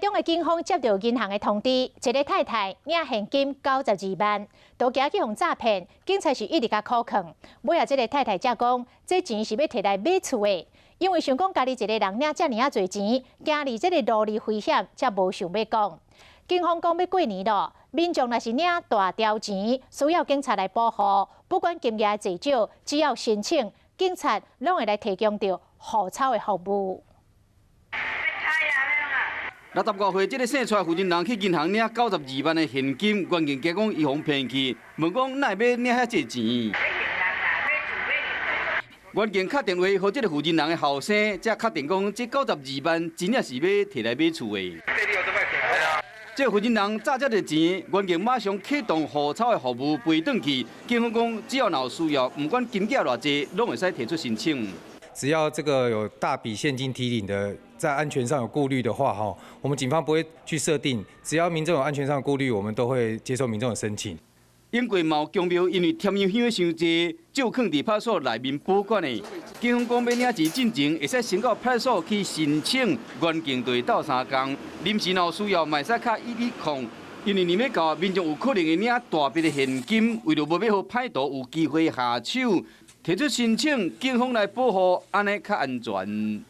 中的警方接到银行的通知，一个太太领现金92万，都惊去互诈骗。警察是一直甲苦劝，尾仔这个太太才讲，这钱是要摕来买厝的，因为想讲家己一个人领遮尔啊侪钱，惊离这个路离危险，才无想要讲。警方讲要过年咯，民众若是领大条钱，需要警察来保护，不管金额侪少，只要申请，警察拢会来提供到护钞的服务。 60多岁，这个姓蔡负责人去银行领92万的现金，关键加讲伊互骗去，问讲哪会要领遐济钱？关键敲电话和这个负责人的后生，才确定讲这92万真正是要摕来买厝的。这个负责人诈这个钱，关键马上启动护钞的服务，赔转去。警方讲，只要有需要，不管金额偌济，拢会使提出申请。 只要这个有大笔现金提领的，在安全上有顾虑的话，我们警方不会去设定。只要民众有安全上的顾虑，我们都会接受民众的申请。英国毛公庙因为添油香的伤济，就放伫派出所内面保管的。警方讲要领钱进前，会使先到派出所去申请，原件就会斗3天。临时若有需要，嘛会使卡110，因为年尾到，民众有可能会领大笔的现金，为了无要互歹徒有机会下手。提出申请，警方来保护，安尼较安全。